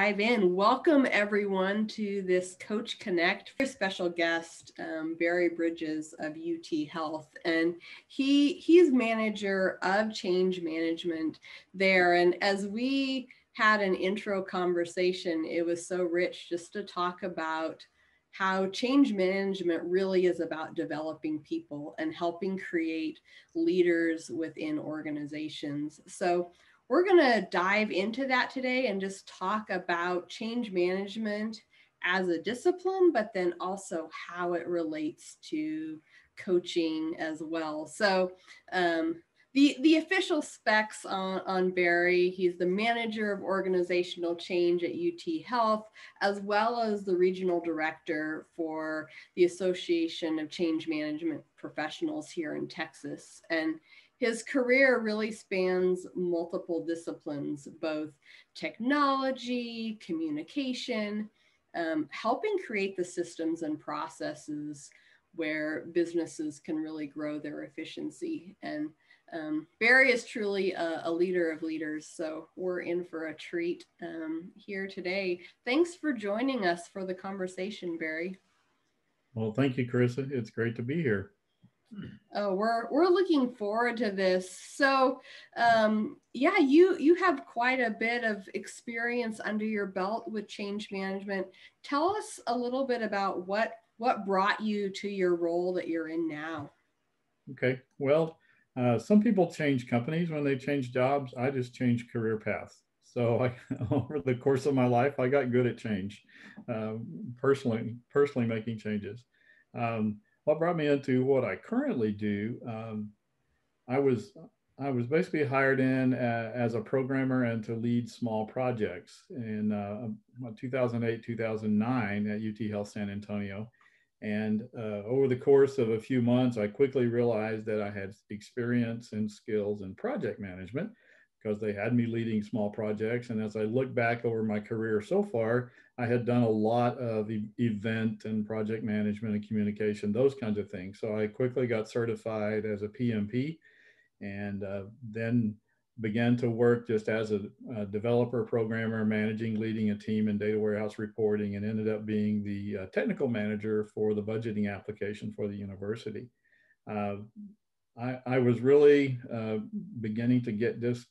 dive in. Welcome everyone to this Coach Connect. Our special guest, Barry Bridges of UT Health, and he's manager of change management there. And as we had an intro conversation, it was so rich just to talk about how change management really is about developing people and helping create leaders within organizations. So we're going to dive into that today and just talk about change management as a discipline, but then also how it relates to coaching as well. So the official specs on Barry: he's the manager of organizational change at UT Health, as well as the regional director for the Association of Change Management Professionals here in Texas. And his career really spans multiple disciplines, both technology, communication, helping create the systems and processes where businesses can really grow their efficiency. And Barry is truly a leader of leaders, so we're in for a treat here today. Thanks for joining us for the conversation, Barry. Well, thank you, Carissa. It's great to be here. Oh, we're looking forward to this. So, yeah, you have quite a bit of experience under your belt with change management. Tell us a little bit about what brought you to your role that you're in now. Okay. Well, some people change companies when they change jobs. I just changed career paths. So over the course of my life, I got good at change, personally making changes. What brought me into what I currently do, I was basically hired in as a programmer and to lead small projects in 2008, 2009 at UT Health San Antonio. And over the course of a few months, I quickly realized that I had experience and skills in project management because they had me leading small projects. And as I look back over my career so far, I had done a lot of event and project management and communication, those kinds of things. So I quickly got certified as a PMP and then began to work just as a developer, programmer, managing, leading a team in data warehouse reporting, and ended up being the technical manager for the budgeting application for the university. I was really beginning to get just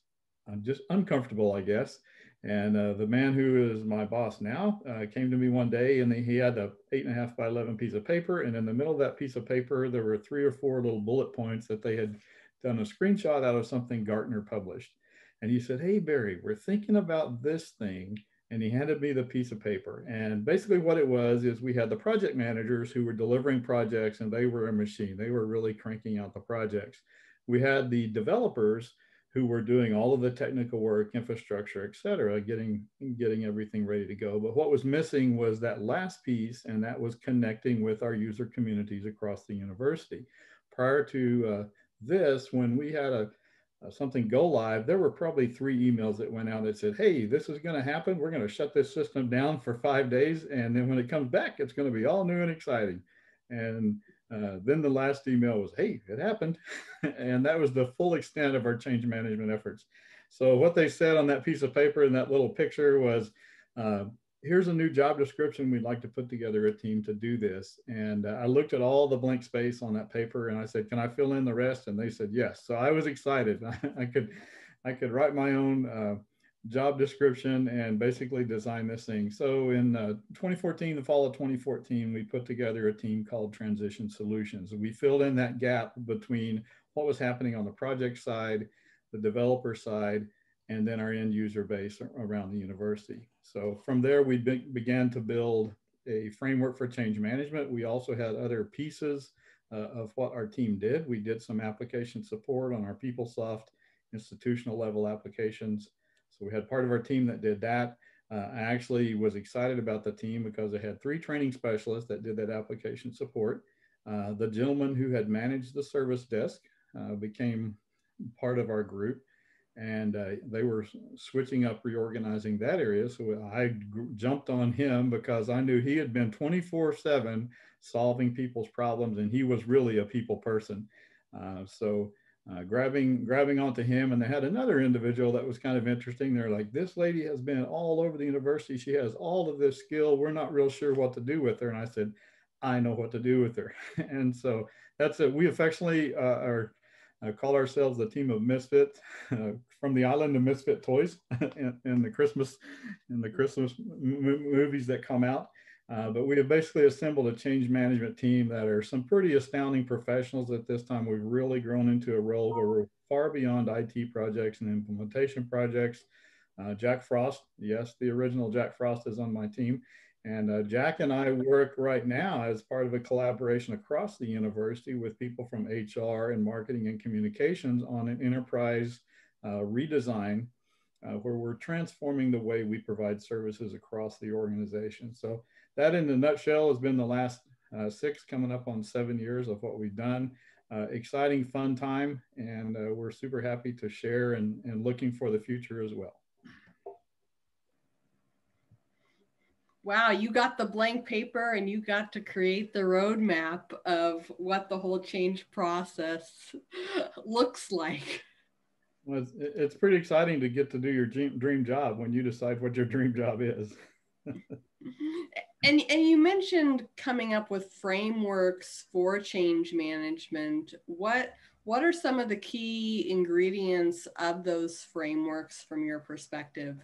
uncomfortable, I guess. And the man who is my boss now came to me one day, and he had a 8.5 by 11 piece of paper. And in the middle of that piece of paper, there were 3 or 4 little bullet points that they had done a screenshot out of something Gartner published. And he said, "Hey, Barry, we're thinking about this thing." And he handed me the piece of paper. And basically what it was is we had the project managers who were delivering projects, and they were a machine. They were really cranking out the projects. We had the developers who were doing all of the technical work, infrastructure, et cetera, getting everything ready to go. But what was missing was that last piece, and that was connecting with our user communities across the university. Prior to this, when we had something go live, there were probably 3 emails that went out that said, "Hey, this is going to happen. We're going to shut this system down for 5 days. And then when it comes back, it's going to be all new and exciting." And then the last email was, "Hey, it happened." And that was the full extent of our change management efforts. So what they said on that piece of paper in that little picture was, "Here's a new job description. We'd like to put together a team to do this." And I looked at all the blank space on that paper and I said, "Can I fill in the rest?" And they said, "Yes." So I was excited. I could write my own job description and basically design this thing. So in 2014, the fall of 2014, we put together a team called Transition Solutions. We filled in that gap between what was happening on the project side, the developer side, and then our end user base around the university. So from there, we began to build a framework for change management. We also had other pieces of what our team did. We did some application support on our PeopleSoft institutional level applications. So we had part of our team that did that. I actually was excited about the team because I had 3 training specialists that did that application support. The gentleman who had managed the service desk became part of our group. And they were switching up, reorganizing that area. So I jumped on him because I knew he had been 24/7 solving people's problems, and he was really a people person. So grabbing onto him. And they had another individual that was kind of interesting. They're like, this lady has been all over the university. She has all of this skill. We're not real sure what to do with her. And I said, I know what to do with her. And so that's it. We affectionately call ourselves the team of misfits, from the island of misfit toys in the Christmas movies that come out. But we have basically assembled a change management team that are some pretty astounding professionals at this time. We've really grown into a role where we're far beyond IT projects and implementation projects. Jack Frost, yes, the original Jack Frost is on my team. And Jack and I work right now as part of a collaboration across the university with people from HR and marketing and communications on an enterprise redesign where we're transforming the way we provide services across the organization. So that in a nutshell has been the last 6, coming up on 7 years of what we've done. Exciting, fun time, and we're super happy to share and looking for the future as well. Wow, you got the blank paper and you got to create the roadmap of what the whole change process looks like. Well, it's pretty exciting to get to do your dream job when you decide what your dream job is. And you mentioned coming up with frameworks for change management. What are some of the key ingredients of those frameworks from your perspective?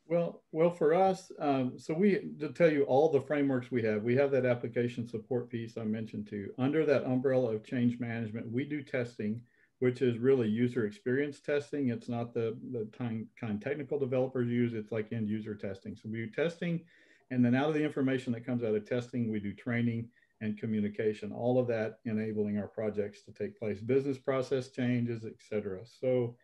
Well, for us, so to tell you all the frameworks we have that application support piece I mentioned too. Under that umbrella of change management, we do testing, which is really user experience testing. It's not the kind technical developers use, it's like end user testing. So we do testing, and then out of the information that comes out of testing, we do training and communication, all of that enabling our projects to take place, business process changes, et cetera. So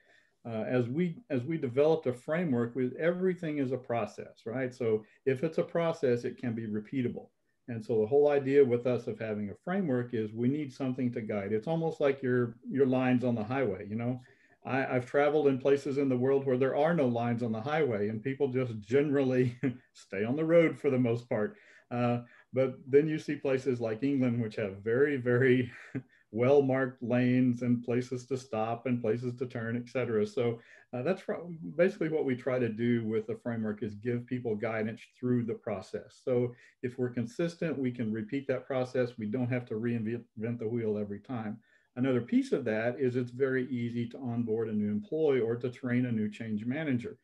as we developed a framework, with everything is a process, right? So if it's a process, it can be repeatable. And so the whole idea with us of having a framework is we need something to guide. It's almost like your lines on the highway. You know, I've traveled in places in the world where there are no lines on the highway, and people just generally stay on the road for the most part. But then you see places like England, which have very, very well-marked lanes and places to stop and places to turn, et cetera. So that's basically what we try to do with the framework, is give people guidance through the process. So if we're consistent, we can repeat that process. We don't have to reinvent the wheel every time. Another piece of that is it's very easy to onboard a new employee or to train a new change manager.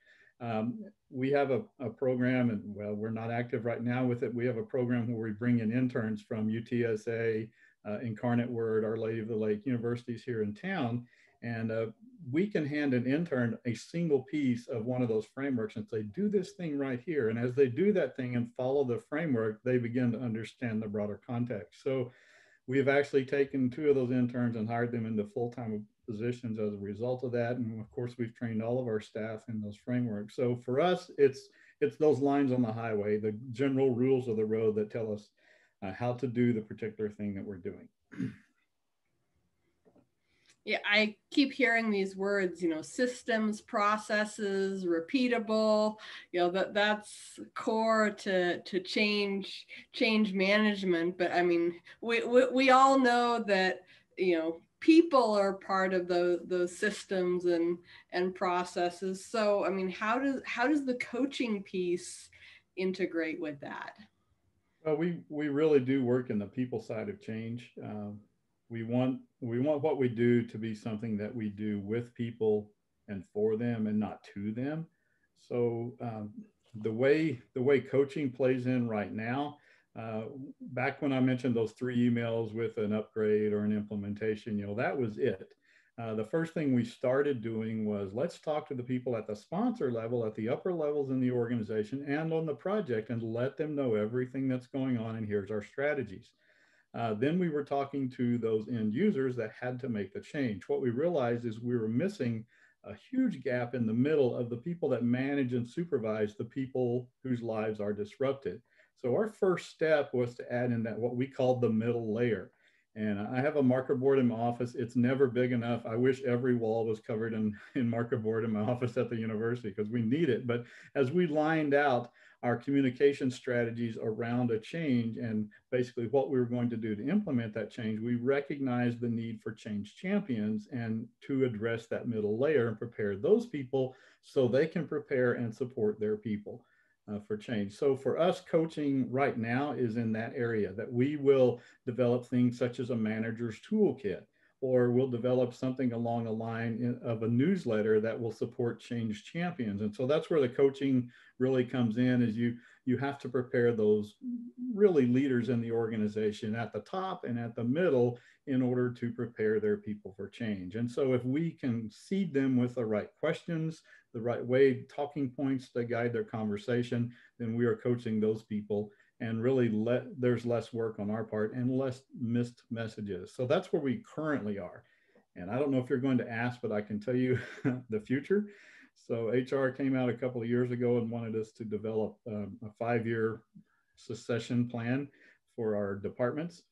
We have a program, and well, we're not active right now with it. We have a program where we bring in interns from UTSA, Incarnate Word, Our Lady of the Lake universities here in town. And we can hand an intern a single piece of one of those frameworks and say, do this thing right here. And as they do that thing and follow the framework, they begin to understand the broader context. So we have actually taken 2 of those interns and hired them into full-time positions as a result of that. And of course, we've trained all of our staff in those frameworks. So for us, it's those lines on the highway, the general rules of the road that tell us how to do the particular thing that we're doing. Yeah, I keep hearing these words, you know, systems, processes, repeatable, you know, that's core to change management. But I mean, we all know that, you know, people are part of those systems and processes. So, I mean, how does the coaching piece integrate with that? Well, we really do work in the people side of change. We want what we do to be something that we do with people and for them and not to them. So the way coaching plays in right now, back when I mentioned those 3 emails with an upgrade or an implementation, you know, that was it. The first thing we started doing was, let's talk to the people at the sponsor level, at the upper levels in the organization and on the project, and let them know everything that's going on, and here's our strategies. Then we were talking to those end users that had to make the change. What we realized is we were missing a huge gap in the middle of the people that manage and supervise the people whose lives are disrupted. So our first step was to add in that what we called the middle layer. And I have a marker board in my office. It's never big enough. I wish every wall was covered in marker board in my office at the university, because we need it. But as we lined out our communication strategies around a change and basically what we were going to do to implement that change, we recognized the need for change champions and to address that middle layer and prepare those people so they can prepare and support their people for change. So for us, coaching right now is in that area that we will develop things such as a manager's toolkit, or we'll develop something along the line of a newsletter that will support change champions. And so that's where the coaching really comes in, is you have to prepare those really leaders in the organization at the top and at the middle in order to prepare their people for change. And so if we can seed them with the right questions, the right way, talking points to guide their conversation, then we are coaching those people, and really there's less work on our part and less missed messages. So that's where we currently are. And I don't know if you're going to ask, but I can tell you the future. So HR came out a couple of years ago and wanted us to develop a 5-year succession plan for our departments.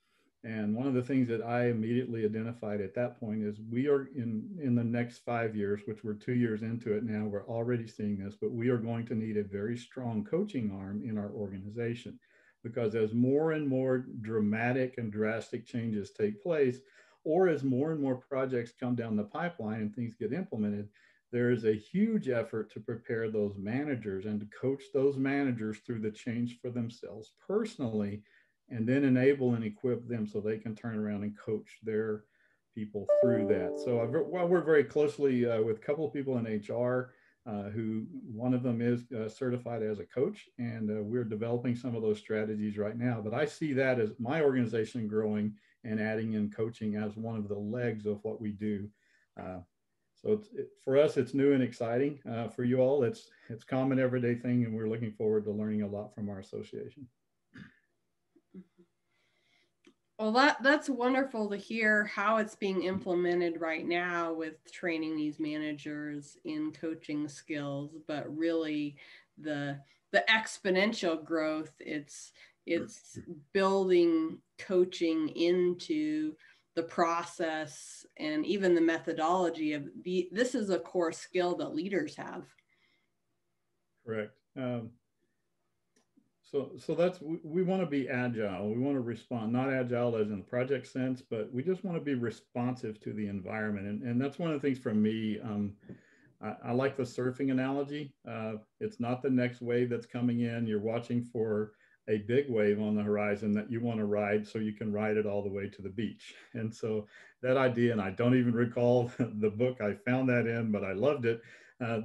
And one of the things that I immediately identified at that point is we are in the next 5 years, which we're 2 years into it now, we're already seeing this, but we are going to need a very strong coaching arm in our organization. Because as more and more dramatic and drastic changes take place, or as more and more projects come down the pipeline and things get implemented, there is a huge effort to prepare those managers and to coach those managers through the change for themselves personally, and then enable and equip them so they can turn around and coach their people through that. So I work very closely with a couple of people in HR who one of them is certified as a coach, and we're developing some of those strategies right now. But I see that as my organization growing and adding in coaching as one of the legs of what we do. So for us, it's new and exciting. For you all, it's common everyday thing, and we're looking forward to learning a lot from our association. Well, that's wonderful to hear how it's being implemented right now with training these managers in coaching skills, but really the exponential growth, it's building coaching into the process and even the methodology of this is a core skill that leaders have. Correct. So that's, we want to be agile. We want to respond, not agile as in the project sense, but we just want to be responsive to the environment. And that's one of the things for me. I like the surfing analogy. It's not the next wave that's coming in. You're watching for a big wave on the horizon that you want to ride so you can ride it all the way to the beach. And so that idea, and I don't even recall the book I found that in, but I loved it.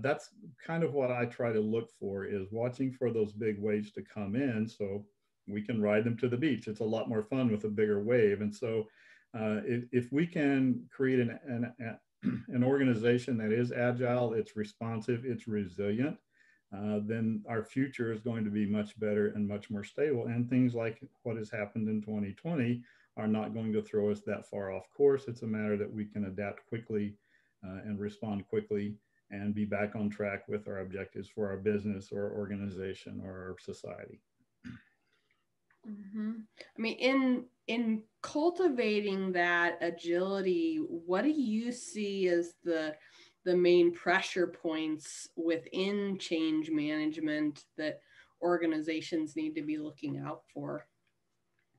That's kind of what I try to look for, is watching for those big waves to come in so we can ride them to the beach. It's a lot more fun with a bigger wave. And so if we can create an organization that is agile, it's responsive, it's resilient, then our future is going to be much better and much more stable. And things like what has happened in 2020 are not going to throw us that far off course. It's a matter that we can adapt quickly and respond quickly and be back on track with our objectives for our business or organization or our society. Mm-hmm. I mean, in cultivating that agility, what do you see as the main pressure points within change management that organizations need to be looking out for?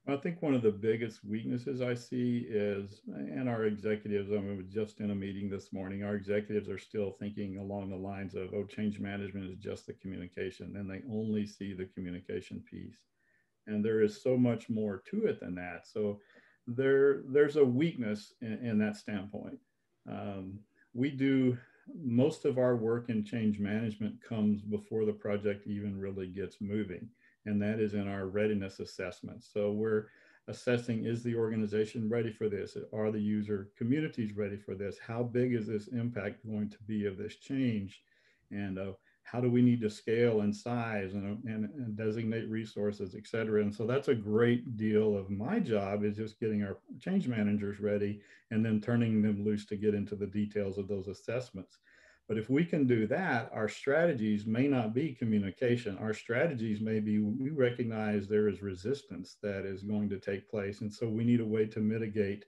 I think one of the biggest weaknesses I see is, and our executives, I was just in a meeting this morning, our executives are still thinking along the lines of, oh, change management is just the communication, and they only see the communication piece. And there is so much more to it than that. So there's a weakness in that standpoint. We do, most of our work in change management comes before the project even really gets moving. And that is in our readiness assessment. So we're assessing, is the organization ready for this? Are the user communities ready for this? How big is this impact going to be of this change? And how do we need to scale and size and designate resources, et cetera? And so that's a great deal of my job, is just getting our change managers ready and then turning them loose to get into the details of those assessments. But if we can do that, our strategies may not be communication. Our strategies may be, we recognize there is resistance that is going to take place. And so we need a way to mitigate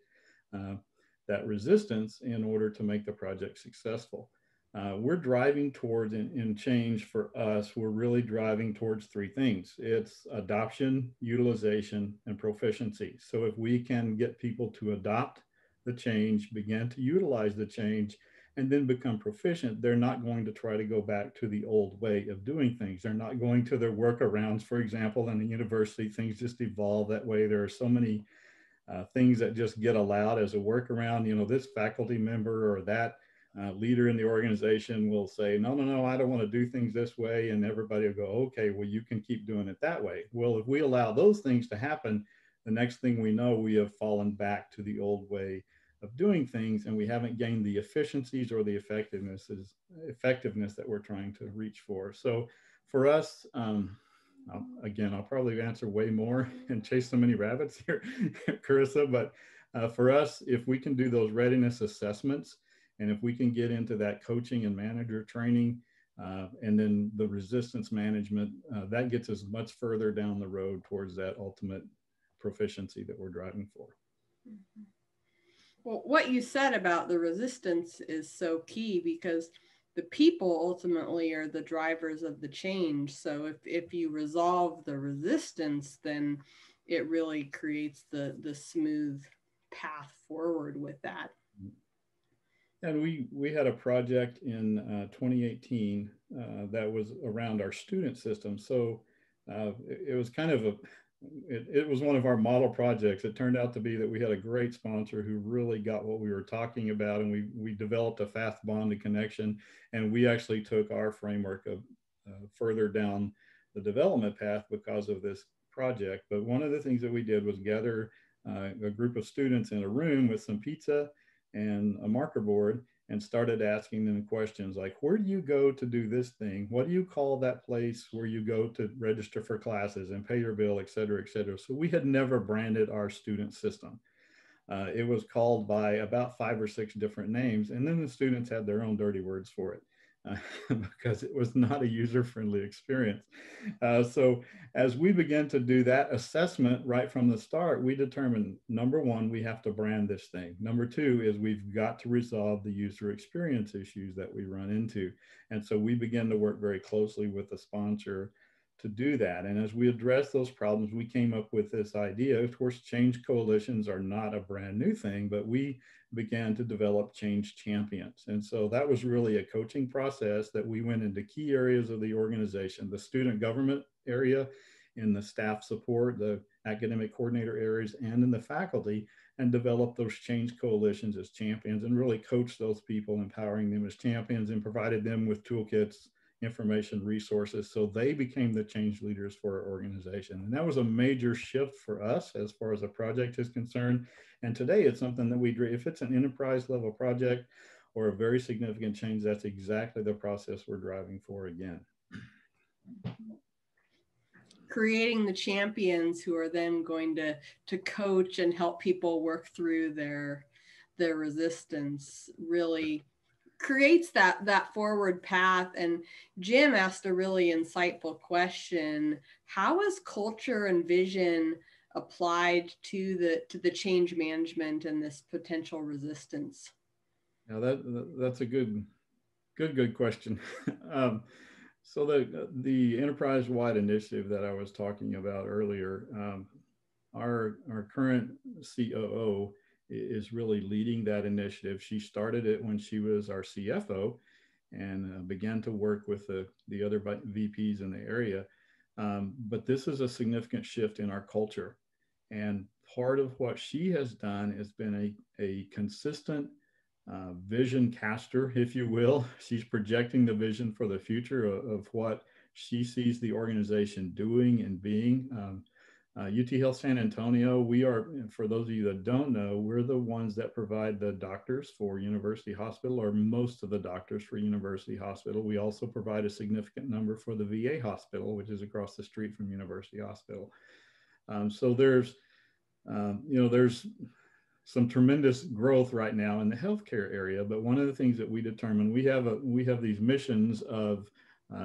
that resistance in order to make the project successful. we're driving towards, in change for us, we're really driving towards three things. It's adoption, utilization, and proficiency. So if we can get people to adopt the change, begin to utilize the change, and then become proficient, they're not going to try to go back to the old way of doing things. They're not going to their workarounds. For example, in the university, things just evolve that way. There are so many things that just get allowed as a workaround. You know, this faculty member or that leader in the organization will say, no, no, no, I don't want to do things this way. And everybody will go, okay, well, you can keep doing it that way. Well, if we allow those things to happen, the next thing we know, we have fallen back to the old way of doing things, and we haven't gained the efficiencies or the effectiveness that we're trying to reach for. So for us, again, I'll probably answer way more and chase so many rabbits here, Carissa, but for us, if we can do those readiness assessments, and if we can get into that coaching and manager training, and then the resistance management, that gets us much further down the road towards that ultimate proficiency that we're driving for. Well, what you said about the resistance is so key, because the people ultimately are the drivers of the change. So if you resolve the resistance, then it really creates the smooth path forward with that. And we had a project in 2018 that was around our student system. So it was kind of it was one of our model projects. It turned out to be that we had a great sponsor who really got what we were talking about, and we developed a fast bonding connection, and we actually took our framework of further down the development path because of this project. But one of the things that we did was gather a group of students in a room with some pizza and a marker board, and started asking them questions like, where do you go to do this thing? What do you call that place where you go to register for classes and pay your bill, et cetera, et cetera. So we had never branded our student system. It was called by about 5 or 6 different names, and then the students had their own dirty words for it. Because it was not a user-friendly experience. So as we began to do that assessment right from the start, we determined, number one, we have to brand this thing. Number two is we've got to resolve the user experience issues that we run into. And so we began to work very closely with the sponsor to do that. And as we addressed those problems, we came up with this idea. Of course, change coalitions are not a brand new thing, but we began to develop change champions. And so that was really a coaching process that we went into key areas of the organization, the student government area, in the staff support, the academic coordinator areas, and in the faculty, and developed those change coalitions as champions, and really coached those people, empowering them as champions, and provided them with toolkits, information, resources, so they became the change leaders for our organization. And that was a major shift for us as far as the project is concerned. And today it's something that if it's an enterprise level project or a very significant change, that's exactly the process we're driving for again. Creating the champions who are then going to coach and help people work through their resistance really creates that forward path. And Jim asked a really insightful question: how is culture and vision applied to the change management and this potential resistance? Now that's a good question. So the enterprise-wide initiative that I was talking about earlier, our current COO is really leading that initiative. She started it when she was our CFO, and began to work with the other VPs in the area. But this is a significant shift in our culture. And part of what she has done has been a consistent vision caster, if you will. She's projecting the vision for the future of what she sees the organization doing and being. UT Health San Antonio, we are, for those of you that don't know, we're the ones that provide the doctors for University Hospital, or most of the doctors for University Hospital. We also provide a significant number for the VA hospital, which is across the street from University Hospital. So there's some tremendous growth right now in the healthcare area. But one of the things that we determined, we have these missions of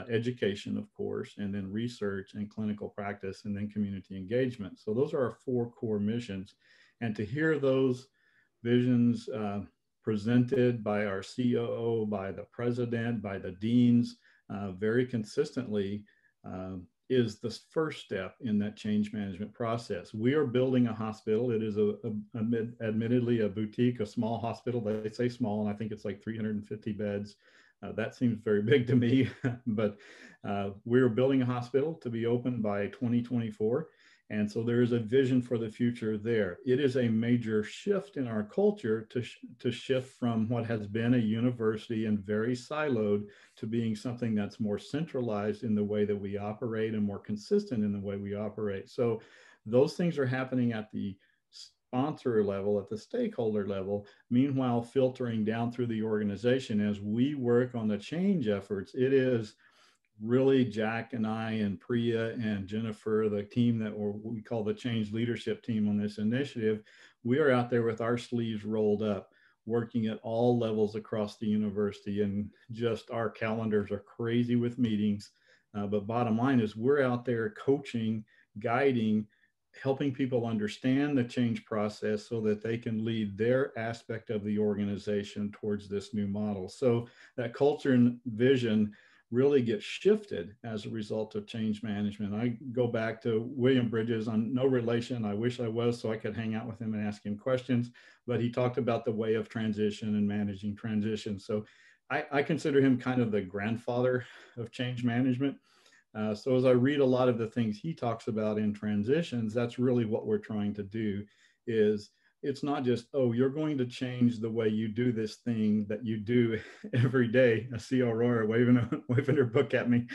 education, of course, and then research and clinical practice, and then community engagement. So those are our 4 core missions. And to hear those visions presented by our COO, by the president, by the deans, very consistently, is the first step in that change management process. We are building a hospital. It is admittedly a boutique, a small hospital. They say small, and I think it's like 350 beds. That seems very big to me, but we're building a hospital to be open by 2024. And so there is a vision for the future there. It is a major shift in our culture to shift from what has been a university and very siloed to being something that's more centralized in the way that we operate and more consistent in the way we operate. So those things are happening at the sponsor level, at the stakeholder level, meanwhile filtering down through the organization as we work on the change efforts. It is really Jack and I and Priya and Jennifer, the team that we call the change leadership team on this initiative. We are out there with our sleeves rolled up, working at all levels across the university, and just our calendars are crazy with meetings. But bottom line is we're out there coaching, guiding, helping people understand the change process so that they can lead their aspect of the organization towards this new model. So that culture and vision really gets shifted as a result of change management. I go back to William Bridges. I'm no relation. I wish I was so I could hang out with him and ask him questions, but he talked about the way of transition and managing transition. So I consider him kind of the grandfather of change management. So as I read a lot of the things he talks about in transitions, that's really what we're trying to do. Is it's not just, oh, you're going to change the way you do this thing that you do every day. I see Aurora waving her book at me.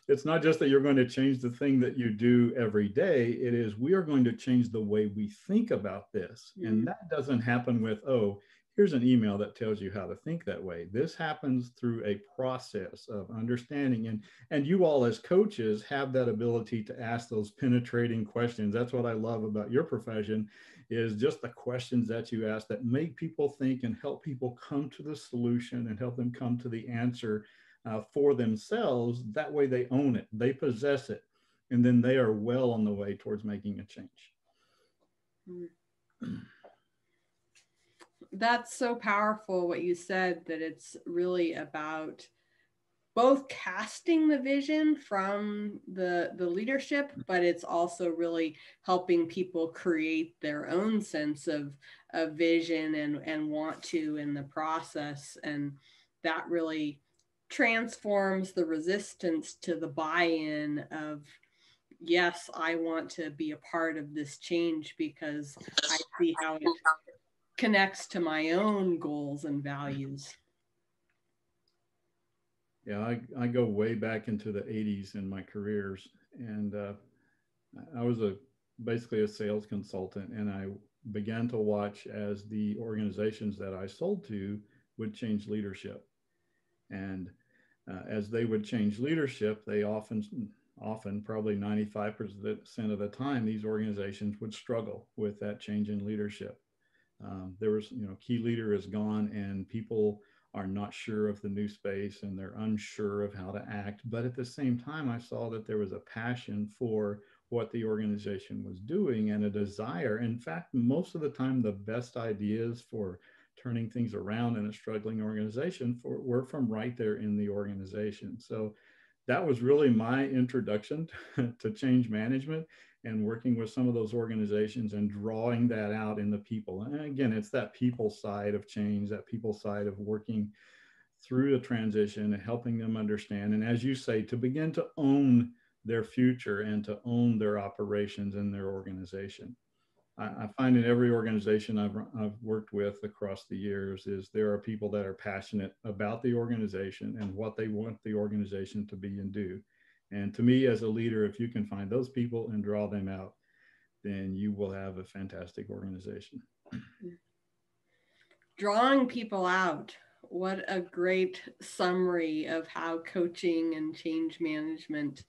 It's not just that you're going to change the thing that you do every day. It is, we are going to change the way we think about this. Mm-hmm. And that doesn't happen with, oh, here's an email that tells you how to think that way. This happens through a process of understanding. And you all as coaches have that ability to ask those penetrating questions. That's what I love about your profession, is just the questions that you ask that make people think and help people come to the solution and help them come to the answer for themselves. That way they own it, they possess it, and then they are well on the way towards making a change. That's so powerful what you said, that it's really about both casting the vision from the leadership, but it's also really helping people create their own sense of vision and want to in the process. And that really transforms the resistance to the buy-in of, yes, I want to be a part of this change because I see how it connects to my own goals and values. Yeah, I go way back into the 80s in my careers, and I was basically a sales consultant, and I began to watch as the organizations that I sold to would change leadership. And as they would change leadership, they often, probably 95% of the time, these organizations would struggle with that change in leadership. There was, key leader is gone and people are not sure of the new space and they're unsure of how to act. But at the same time, I saw that there was a passion for what the organization was doing and a desire. In fact, most of the time, the best ideas for turning things around in a struggling organization were from right there in the organization. So that was really my introduction to change management and working with some of those organizations and drawing that out in the people. And again, it's that people side of change, that people side of working through the transition and helping them understand. And as you say, to begin to own their future and to own their operations in their organization. I find in every organization I've worked with across the years is there are people that are passionate about the organization and what they want the organization to be and do. And to me, as a leader, if you can find those people and draw them out, then you will have a fantastic organization. Drawing people out. What a great summary of how coaching and change management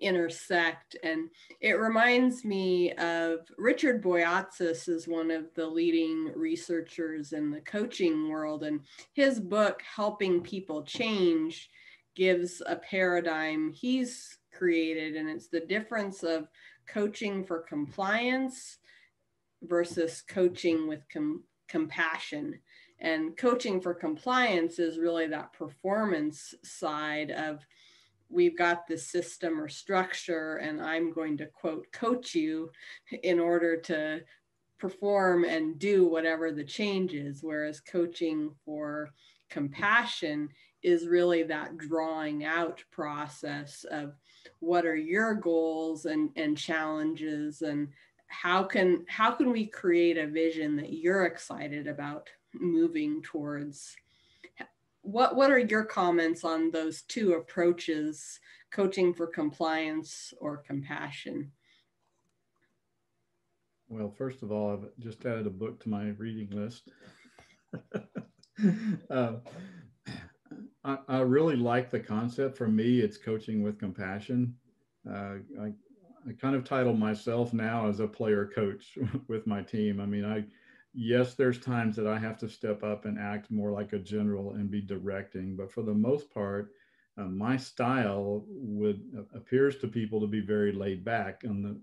intersect. And it reminds me of Richard Boyatzis is one of the leading researchers in the coaching world, and his book, Helping People Change, gives a paradigm he's created, and it's the difference of coaching for compliance versus coaching with compassion. And coaching for compliance is really that performance side of, we've got this system or structure, and I'm going to quote coach you in order to perform and do whatever the change is. Whereas coaching for compassion is really that drawing out process of what are your goals and challenges, and how can we create a vision that you're excited about moving towards. What are your comments on those two approaches, coaching for compliance or compassion? Well, first of all, I've just added a book to my reading list. uh, I really like the concept. For me, it's coaching with compassion. I kind of title myself now as a player coach with my team. I mean, yes, there's times that I have to step up and act more like a general and be directing, but for the most part, my style appears to people to be very laid back. And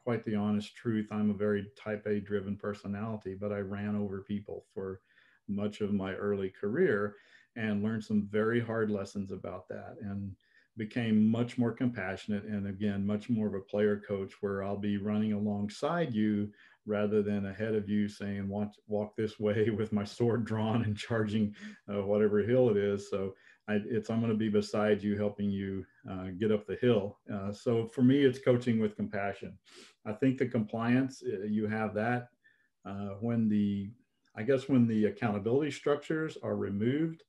quite the honest truth, I'm a very type A driven personality, but I ran over people for much of my early career and learned some very hard lessons about that, and became much more compassionate, and again, much more of a player coach, where I'll be running alongside you rather than ahead of you saying, walk this way with my sword drawn and charging whatever hill it is. So I'm going to be beside you, helping you get up the hill. So for me, it's coaching with compassion. I think the compliance, you have that when the accountability structures are removed,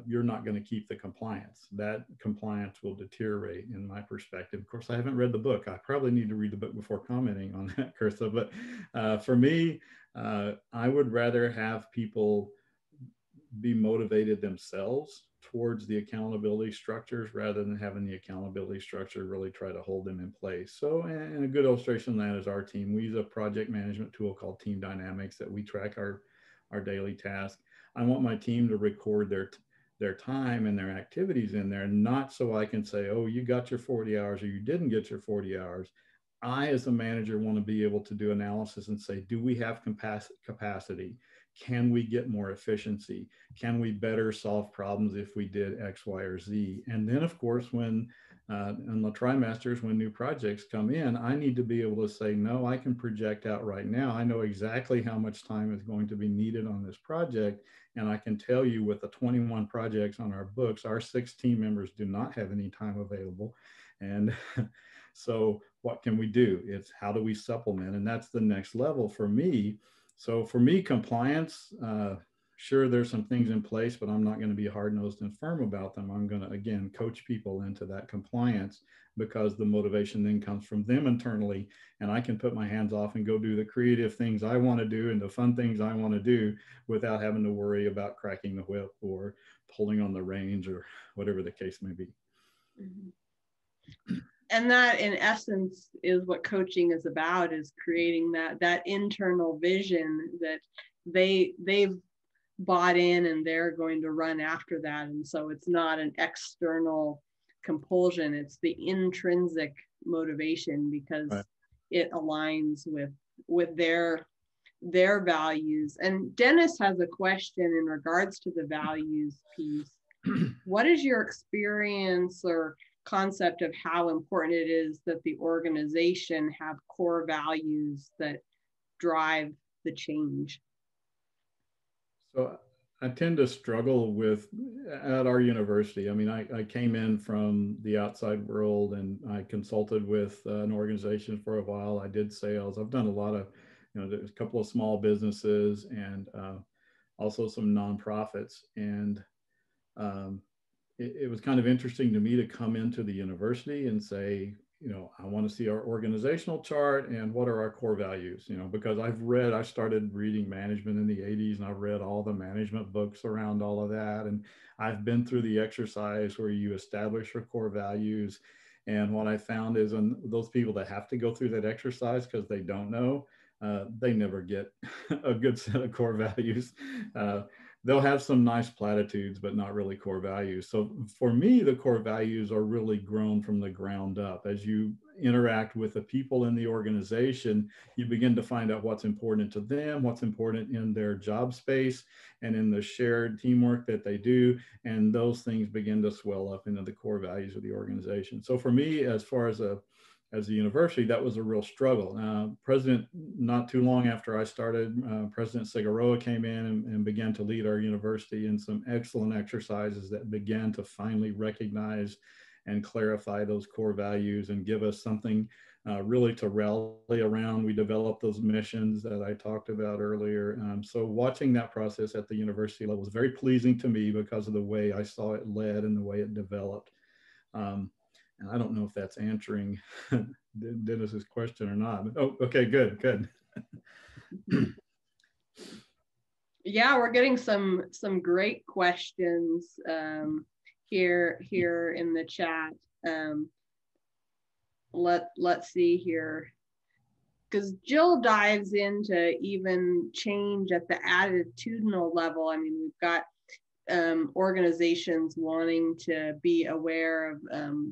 you're not going to keep the compliance. That compliance will deteriorate, in my perspective. Of course, I haven't read the book. I probably need to read the book before commenting on that, Kirsta. But for me, I would rather have people be motivated themselves towards the accountability structures rather than having the accountability structure really try to hold them in place. So, and a good illustration of that is our team. We use a project management tool called Team Dynamics that we track our daily tasks. I want my team to record their time and their activities in there, not so I can say, oh, you got your 40 hours or you didn't get your 40 hours. I, as a manager, want to be able to do analysis and say, do we have capacity? Can we get more efficiency? Can we better solve problems if we did X, Y, or Z? And then, of course, when in the trimesters, when new projects come in, I need to be able to say, no, I can project out right now. I know exactly how much time is going to be needed on this project. And I can tell you, with the 21 projects on our books, our 6 team members do not have any time available. And so what can we do? It's how do we supplement? And that's the next level for me. So for me, compliance, sure, there's some things in place, but I'm not going to be hard-nosed and firm about them. I'm going to, again, coach people into that compliance, because the motivation then comes from them internally, and I can put my hands off and go do the creative things I want to do and the fun things I want to do without having to worry about cracking the whip or pulling on the reins or whatever the case may be. Mm-hmm. And that, in essence, is what coaching is about, is creating that internal vision that they've bought in, and they're going to run after that. And so it's not an external compulsion, it's the intrinsic motivation, because right, it aligns with their values. And Dennis has a question in regards to the values piece. What is your experience or concept of how important it is that the organization have core values that drive the change? So I tend to struggle with, at our university, I mean, I came in from the outside world, and I consulted with an organization for a while. I did sales. I've done a lot of, there's a couple of small businesses, and also some nonprofits. And it was kind of interesting to me to come into the university and say, I want to see our organizational chart and what are our core values, because I started reading management in the 80s, and I've read all the management books around all of that. And I've been through the exercise where you establish your core values. And what I found is, when those people that have to go through that exercise because they don't know, they never get a good set of core values. They'll have some nice platitudes, but not really core values. So for me, the core values are really grown from the ground up. As you interact with the people in the organization, you begin to find out what's important to them, what's important in their job space, and in the shared teamwork that they do. And those things begin to swell up into the core values of the organization. So for me, as far as a university, that was a real struggle. President, not too long after I started, President Cigaroa came in and began to lead our university in some excellent exercises that began to finally recognize and clarify those core values and give us something really to rally around. We developed those missions that I talked about earlier. So watching that process at the university level was very pleasing to me because of the way I saw it led and the way it developed. And I don't know if that's answering Dennis's question or not. But, oh, okay, good. Yeah, we're getting some great questions here in the chat. Let's see here, because Jill dives into even change at the attitudinal level. I mean, we've got organizations wanting to be aware of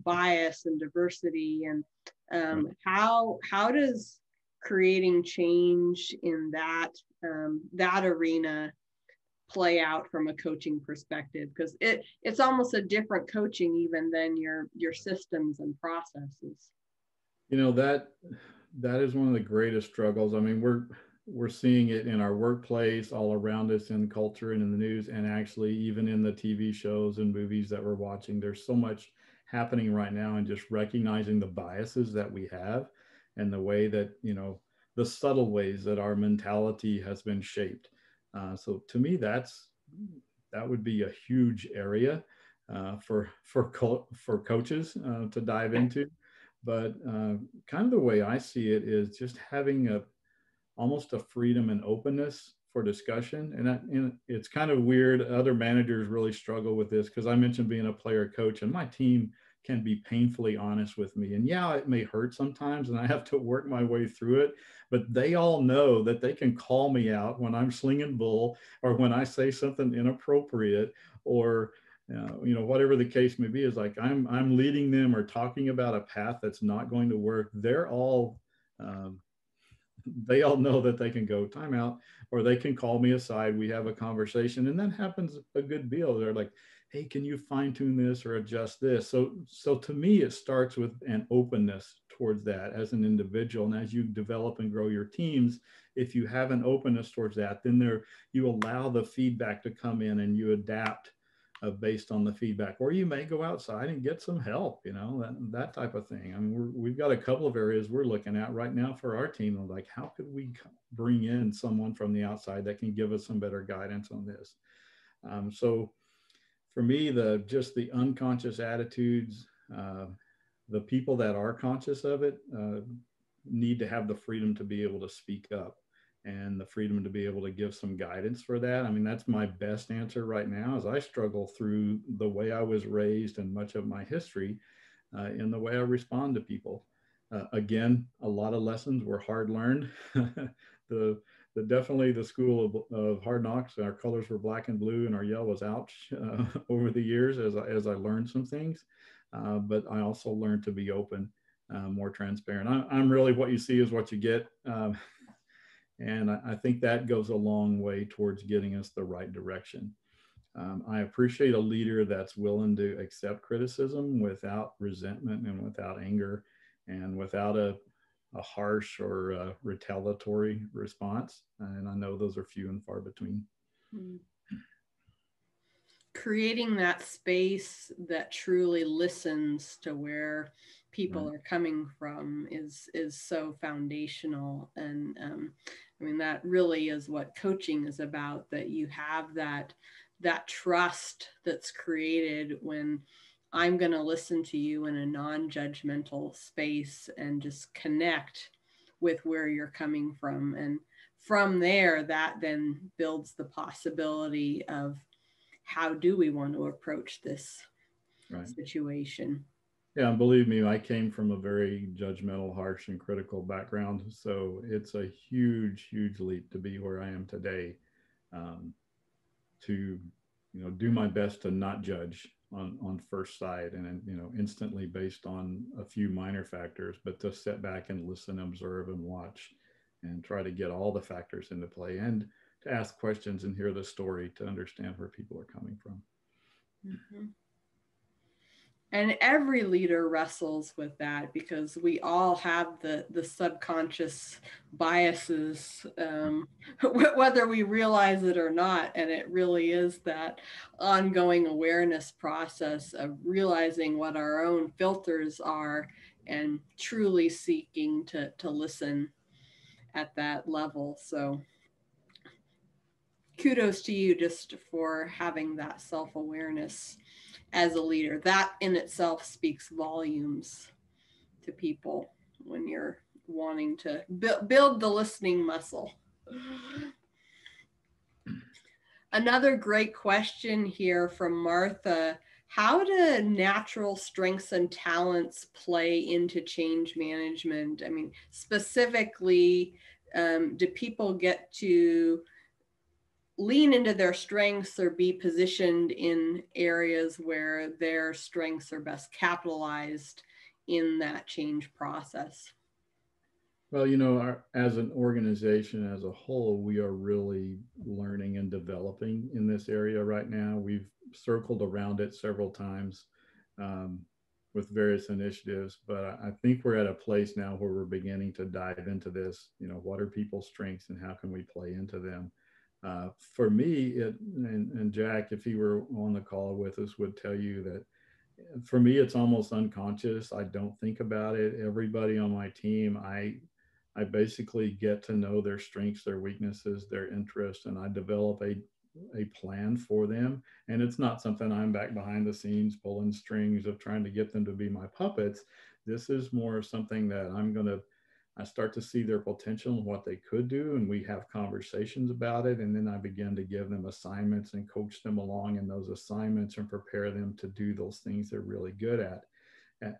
bias and diversity, and how does creating change in that arena play out from a coaching perspective? Because it's almost a different coaching even than your systems and processes. You know, that is one of the greatest struggles. I mean, we're seeing it in our workplace, all around us, in culture and in the news, and actually even in the TV shows and movies that we're watching. There's so much happening right now, and just recognizing the biases that we have and the way that, you know, the subtle ways that our mentality has been shaped. So to me, that would be a huge area for coaches to dive into. But kind of the way I see it is just having almost a freedom and openness for discussion. And it's kind of weird. Other managers really struggle with this, because I mentioned being a player coach, and my team can be painfully honest with me. And yeah, it may hurt sometimes, and I have to work my way through it, but they all know that they can call me out when I'm slinging bull, or when I say something inappropriate, or you know, whatever the case may be. Is like I'm leading them or talking about a path that's not going to work. They're all they all know that they can go timeout, or they can call me aside. We have a conversation, and that happens a good deal. They're like, hey, can you fine tune this or adjust this? So to me, it starts with an openness towards that as an individual. And as you develop and grow your teams, if you have an openness towards that, then you allow the feedback to come in, and you adapt based on the feedback. Or you may go outside and get some help, you know, that type of thing. I mean, we've got a couple of areas we're looking at right now for our team. Like, how could we bring in someone from the outside that can give us some better guidance on this? So for me, just the unconscious attitudes, the people that are conscious of it need to have the freedom to be able to speak up, and the freedom to be able to give some guidance for that. I mean, that's my best answer right now, as I struggle through the way I was raised and much of my history in the way I respond to people. Again, a lot of lessons were hard learned. Definitely the school of hard knocks. Our colors were black and blue, and our yell was ouch over the years as I learned some things. But I also learned to be open, more transparent. I'm really, what you see is what you get. And I think that goes a long way towards getting us the right direction. I appreciate a leader that's willing to accept criticism without resentment and without anger, and without a harsh or a retaliatory response. And I know those are few and far between. Creating that space that truly listens to where people are coming from is so foundational. And I mean, that really is what coaching is about, that you have that trust that's created when I'm going to listen to you in a non-judgmental space and just connect with where you're coming from. And from there, that then builds the possibility of, how do we want to approach this situation? Yeah, believe me, I came from a very judgmental, harsh, and critical background. So it's a huge, huge leap to be where I am today. To, you know, do my best to not judge on first sight and, you know, instantly based on a few minor factors, but to step back and listen, observe, and watch and try to get all the factors into play and to ask questions and hear the story to understand where people are coming from. Mm-hmm. And every leader wrestles with that because we all have the subconscious biases, whether we realize it or not. And it really is that ongoing awareness process of realizing what our own filters are and truly seeking to listen at that level. So kudos to you just for having that self-awareness as a leader. That in itself speaks volumes to people when you're wanting to build the listening muscle. Another great question here from Martha. How do natural strengths and talents play into change management? I mean, specifically, do people get to lean into their strengths or be positioned in areas where their strengths are best capitalized in that change process? Well, you know, as an organization as a whole, we are really learning and developing in this area right now. We've circled around it several times um, with various initiatives, but I think we're at a place now where we're beginning to dive into this. You know, what are people's strengths and how can we play into them? For me, and Jack, if he were on the call with us, would tell you that for me, it's almost unconscious. I don't think about it. Everybody on my team, I basically get to know their strengths, their weaknesses, their interests, and I develop a plan for them. And it's not something I'm back behind the scenes pulling strings of trying to get them to be my puppets. This is more something that I start to see their potential and what they could do, and we have conversations about it. And then I begin to give them assignments and coach them along in those assignments and prepare them to do those things they're really good at.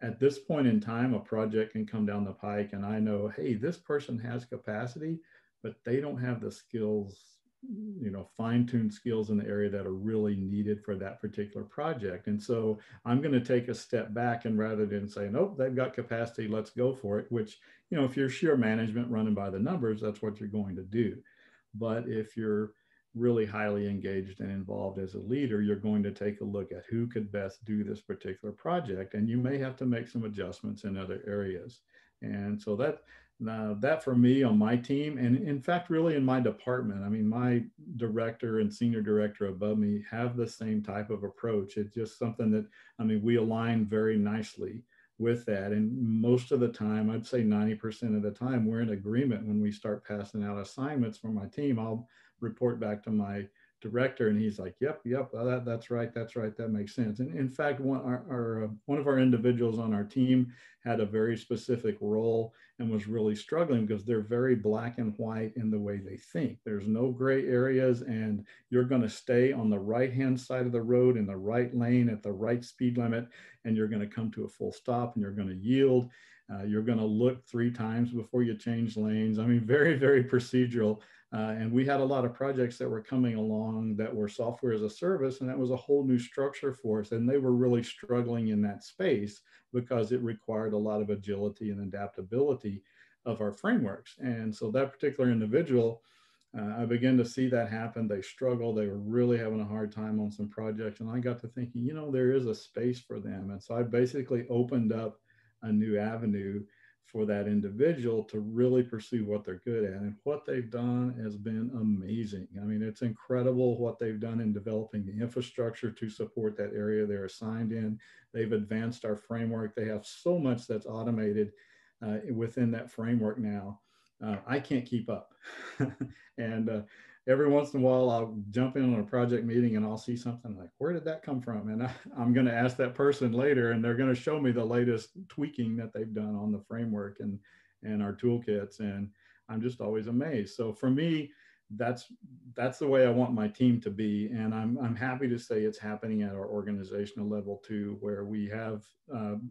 At this point in time, a project can come down the pike and I know, hey, this person has capacity, but they don't have the skills, you know, fine-tuned skills in the area that are really needed for that particular project. And so I'm going to take a step back, and rather than say, nope, they've got capacity, let's go for it, which, you know, if you're sheer management running by the numbers, that's what you're going to do. But if you're really highly engaged and involved as a leader, you're going to take a look at who could best do this particular project. And you may have to make some adjustments in other areas. And so that for me on my team, and in fact, really in my department, I mean, my director and senior director above me have the same type of approach. It's just something that, I mean, we align very nicely with that. And most of the time, I'd say 90% of the time, we're in agreement when we start passing out assignments for my team. I'll report back to my director and he's like, yep, that's right, that makes sense. And in fact, one of our individuals on our team had a very specific role and was really struggling because they're very black and white in the way they think. There's no gray areas, and you're going to stay on the right hand side of the road in the right lane at the right speed limit, and you're going to come to a full stop and you're going to yield. You're going to look 3 times before you change lanes. I mean, very, very procedural. And we had a lot of projects that were coming along that were software as a service, and that was a whole new structure for us. And they were really struggling in that space because it required a lot of agility and adaptability of our frameworks. And so that particular individual, I began to see that happen. They struggled. They were really having a hard time on some projects. And I got to thinking, you know, there is a space for them. And so I basically opened up a new avenue for that individual to really pursue what they're good at. And what they've done has been amazing. I mean, it's incredible what they've done in developing the infrastructure to support that area they're assigned in. They've advanced our framework. They have so much that's automated within that framework now. I can't keep up. And every once in a while, I'll jump in on a project meeting and I'll see something like, where did that come from? And I'm going to ask that person later, and they're going to show me the latest tweaking that they've done on the framework and our toolkits. And I'm just always amazed. So for me, that's the way I want my team to be. And I'm happy to say it's happening at our organizational level too, where we have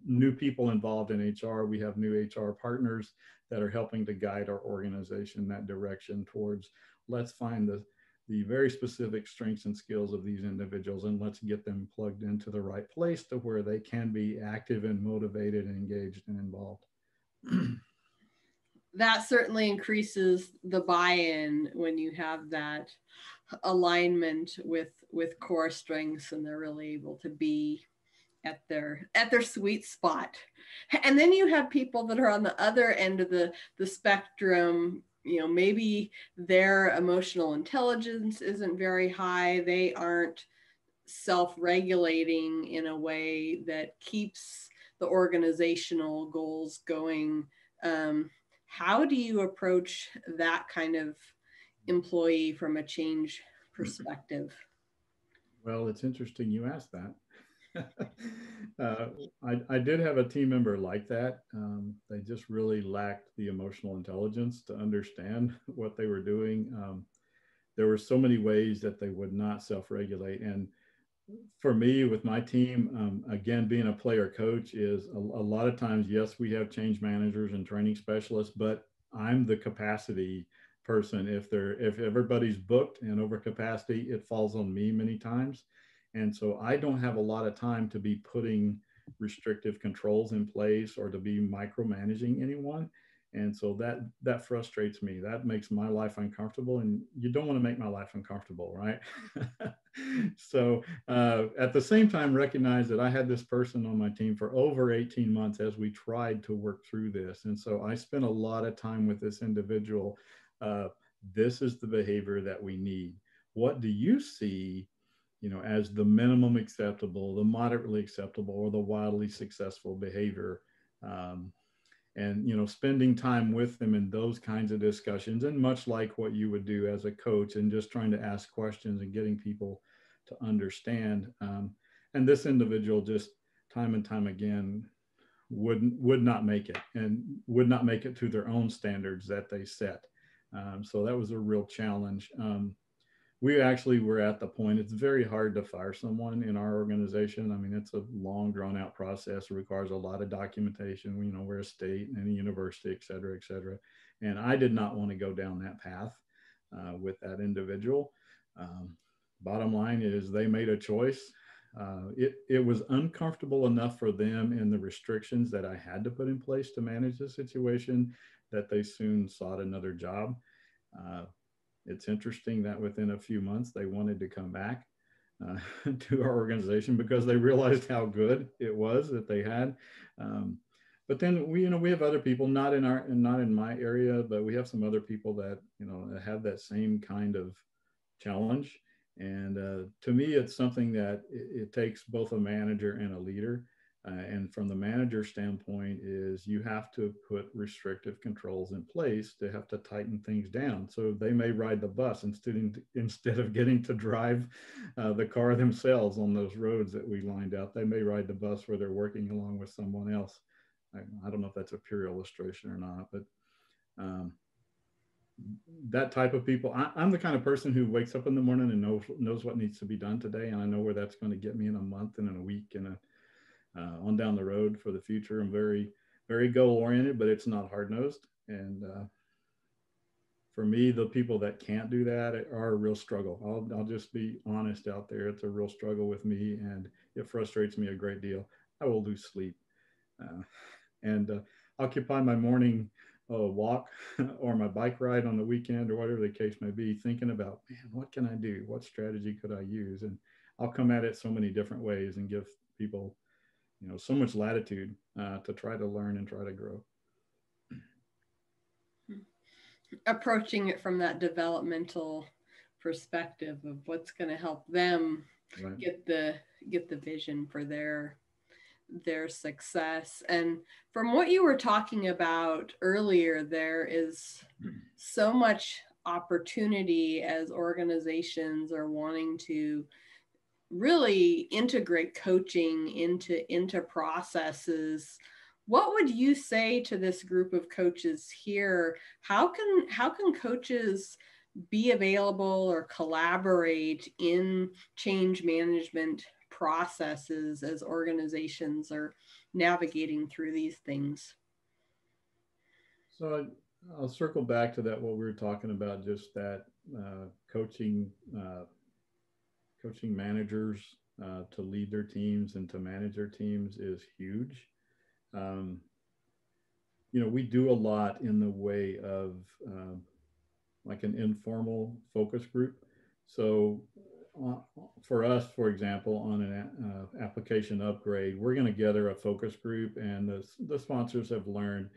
new people involved in HR. We have new HR partners that are helping to guide our organization that direction towards, let's find the very specific strengths and skills of these individuals, and let's get them plugged into the right place to where they can be active and motivated and engaged and involved. That certainly increases the buy-in when you have that alignment with core strengths, and they're really able to be at their sweet spot. And then you have people that are on the other end of the spectrum. Maybe their emotional intelligence isn't very high. They aren't self-regulating in a way that keeps the organizational goals going. How do you approach that kind of employee from a change perspective? Well, it's interesting you asked that. I did have a team member like that. They just really lacked the emotional intelligence to understand what they were doing. There were so many ways that they would not self-regulate. And for me, with my team, again, being a player coach is a lot of times, yes, we have change managers and training specialists, but I'm the capacity person. If everybody's booked and over capacity, it falls on me many times. And so I don't have a lot of time to be putting restrictive controls in place or to be micromanaging anyone. And so that frustrates me. That makes my life uncomfortable, and you don't want to make my life uncomfortable, right? So at the same time, recognize that I had this person on my team for over 18 months as we tried to work through this. And so I spent a lot of time with this individual. This is the behavior that we need. What do you see, as the minimum acceptable, the moderately acceptable, or the wildly successful behavior? And spending time with them in those kinds of discussions, and much like what you would do as a coach, and just trying to ask questions and getting people to understand. And this individual just time and time again would not make it, and would not make it to their own standards that they set. So that was a real challenge. We actually were at the point, it's very hard to fire someone in our organization. I mean, it's a long drawn out process. It requires a lot of documentation. We're a state and a university, et cetera, et cetera. And I did not want to go down that path with that individual. Bottom line is they made a choice. It was uncomfortable enough for them in the restrictions that I had to put in place to manage the situation that they soon sought another job. It's interesting that within a few months, they wanted to come back to our organization because they realized how good it was that they had. But then we have other people, not in my area, but we have some other people that, that have that same kind of challenge. And to me, it's something that it takes both a manager and a leader. And from the manager standpoint is you have to put restrictive controls in place to have to tighten things down. So they may ride the bus instead of getting to drive the car themselves on those roads that we lined out. They may ride the bus where they're working along with someone else. I don't know if that's a pure illustration or not, but that type of people. I'm the kind of person who wakes up in the morning and knows what needs to be done today. And I know where that's going to get me in a month and in a week and on down the road for the future. I'm very, very goal oriented, but it's not hard nosed. And for me, the people that can't do that are a real struggle. I'll just be honest out there. It's a real struggle with me, and it frustrates me a great deal. I will lose sleep and occupy my morning walk or my bike ride on the weekend or whatever the case may be, thinking about, man, what can I do? What strategy could I use? And I'll come at it so many different ways and give people so much latitude to try to learn and try to grow. Approaching it from that developmental perspective of what's going to help them right. get the vision for their success. And from what you were talking about earlier, there is so much opportunity as organizations are wanting to really integrate coaching into processes. What would you say to this group of coaches here? How can coaches be available or collaborate in change management processes as organizations are navigating through these things? So I'll circle back to that, what we were talking about, just that coaching coaching managers to lead their teams and to manage their teams is huge. Um, we do a lot in the way of like an informal focus group. So for us, for example, on an application upgrade, we're going to gather a focus group, and the sponsors have learned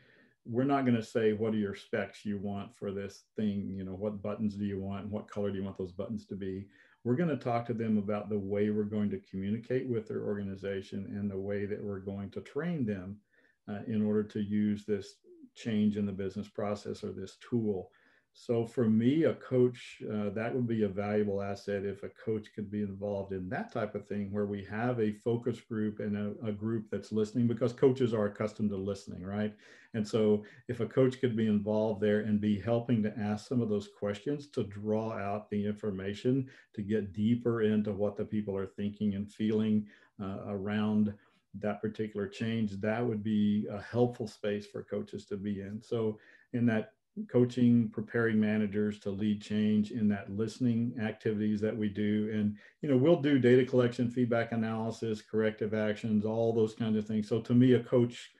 we're not going to say, what are your specs you want for this thing? What buttons do you want and what color do you want those buttons to be? We're going to talk to them about the way we're going to communicate with their organization and the way that we're going to train them in order to use this change in the business process or this tool. So for me, a coach, that would be a valuable asset if a coach could be involved in that type of thing, where we have a focus group and a group that's listening, because coaches are accustomed to listening, right? And so if a coach could be involved there and be helping to ask some of those questions, to draw out the information, to get deeper into what the people are thinking and feeling around that particular change, that would be a helpful space for coaches to be in. So in that coaching, preparing managers to lead change, in that listening activities that we do. And, we'll do data collection, feedback analysis, corrective actions, all those kinds of things. So to me, a coach,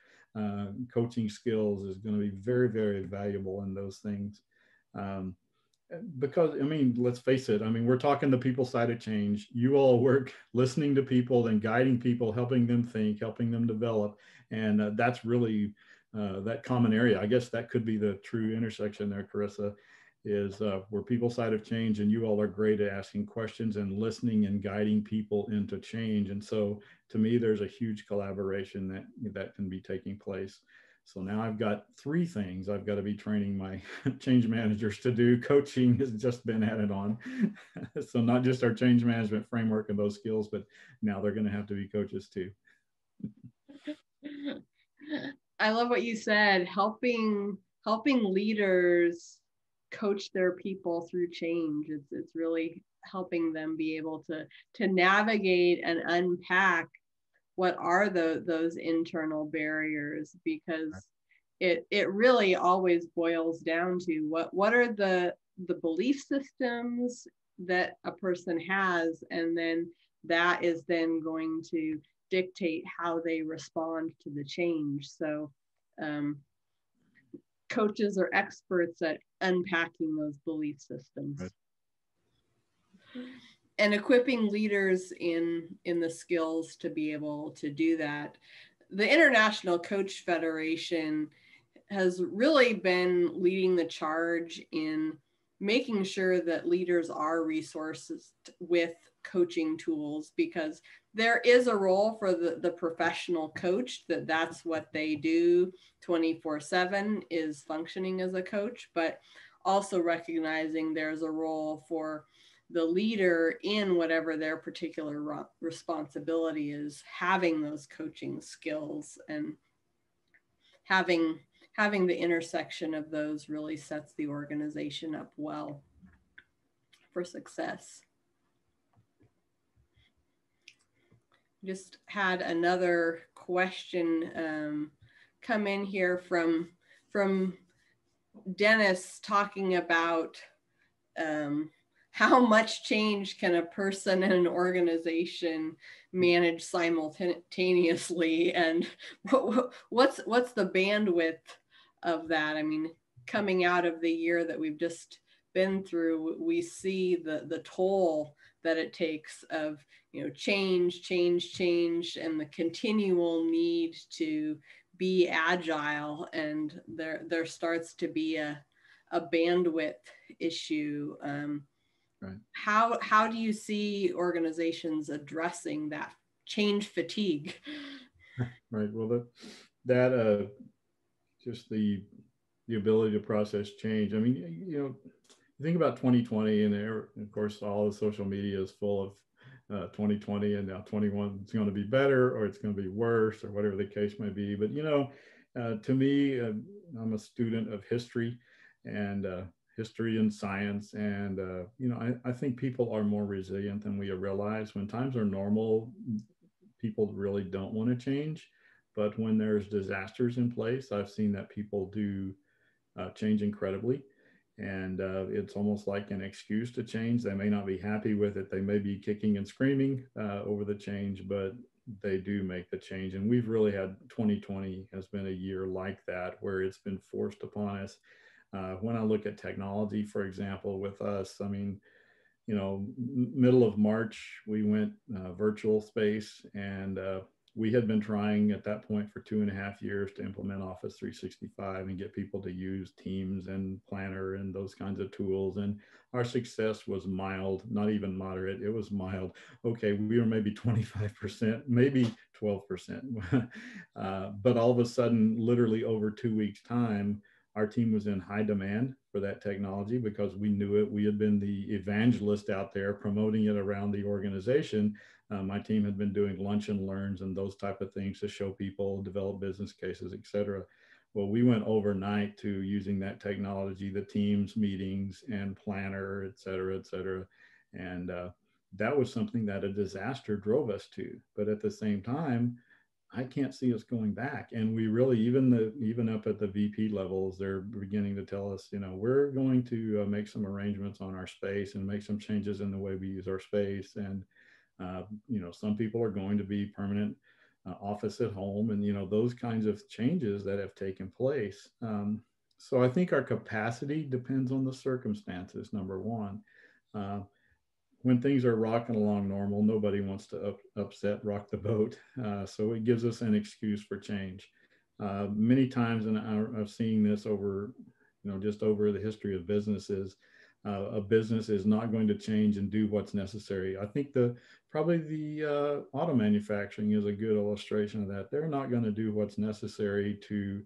coaching skills is going to be very, very valuable in those things. Because, let's face it, we're talking the people side of change. You all work listening to people and guiding people, helping them think, helping them develop. And that's really that common area. I guess that could be the true intersection there, Carissa, is we're people side of change, and you all are great at asking questions and listening and guiding people into change. And so to me, there's a huge collaboration that can be taking place. So now I've got 3 things I've got to be training my change managers to do. Coaching has just been added on. So not just our change management framework and those skills, but now they're going to have to be coaches too. I love what you said, helping leaders coach their people through change. It's really helping them be able to navigate and unpack what are those internal barriers, because it really always boils down to what are the belief systems that a person has, and then that is then going to dictate how they respond to the change. So coaches are experts at unpacking those belief systems. Right. And equipping leaders in the skills to be able to do that. The International Coach Federation has really been leading the charge in making sure that leaders are resourced with coaching tools, because there is a role for the professional coach, that's what they do 24/7 is functioning as a coach, but also recognizing there's a role for the leader in whatever their particular responsibility is, having those coaching skills, and having the intersection of those really sets the organization up well for success. Just had another question come in here from Dennis, talking about how much change can a person and an organization manage simultaneously, and what's the bandwidth of that? Coming out of the year that we've just been through, we see the toll that it takes of change, and the continual need to be agile, and there starts to be a bandwidth issue. Right. How do you see organizations addressing that change fatigue? Right. Well, that just the ability to process change. You think about 2020, and there, of course, all the social media is full of 2020, and now 21 is going to be better, or it's going to be worse, or whatever the case may be. But to me, I'm a student of history and science, and I think people are more resilient than we realize. When times are normal, people really don't want to change, but when there's disasters in place, I've seen that people do change incredibly. And it's almost like an excuse to change. They may not be happy with it. They may be kicking and screaming over the change, but they do make the change. And we've really had 2020 has been a year like that, where it's been forced upon us. When I look at technology, for example, with us, I mean, middle of March, we went virtual space, and we had been trying at that point for 2.5 years to implement Office 365 and get people to use Teams and Planner and those kinds of tools. And our success was mild, not even moderate. It was mild. Okay, we were maybe 25%, maybe 12%. But all of a sudden, literally over 2 weeks' time, our team was in high demand for that technology because we knew it. We had been the evangelist out there promoting it around the organization. My team had been doing lunch and learns and those type of things to show people, develop business cases, et cetera. Well, we went overnight to using that technology, the Teams meetings and Planner, et cetera, et cetera. And that was something that a disaster drove us to. But at the same time, I can't see us going back. And we really, even up at the VP levels, they're beginning to tell us, we're going to make some arrangements on our space and make some changes in the way we use our space. And, some people are going to be permanent office at home, and, those kinds of changes that have taken place. So I think our capacity depends on the circumstances, number one. When things are rocking along normal, nobody wants to upset, rock the boat. So it gives us an excuse for change. Many times, and I've seen this over, just over the history of businesses, a business is not going to change and do what's necessary. I think probably the auto manufacturing is a good illustration of that. They're not going to do what's necessary to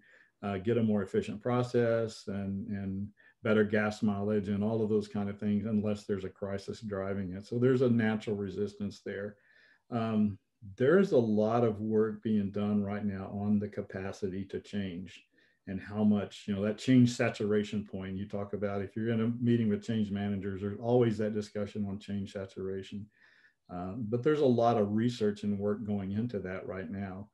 get a more efficient process and better gas mileage and all of those kind of things unless there's a crisis driving it. So there's a natural resistance there. There's a lot of work being done right now on the capacity to change and how much, that change saturation point you talk about. If you're in a meeting with change managers, there's always that discussion on change saturation. But there's a lot of research and work going into that right now.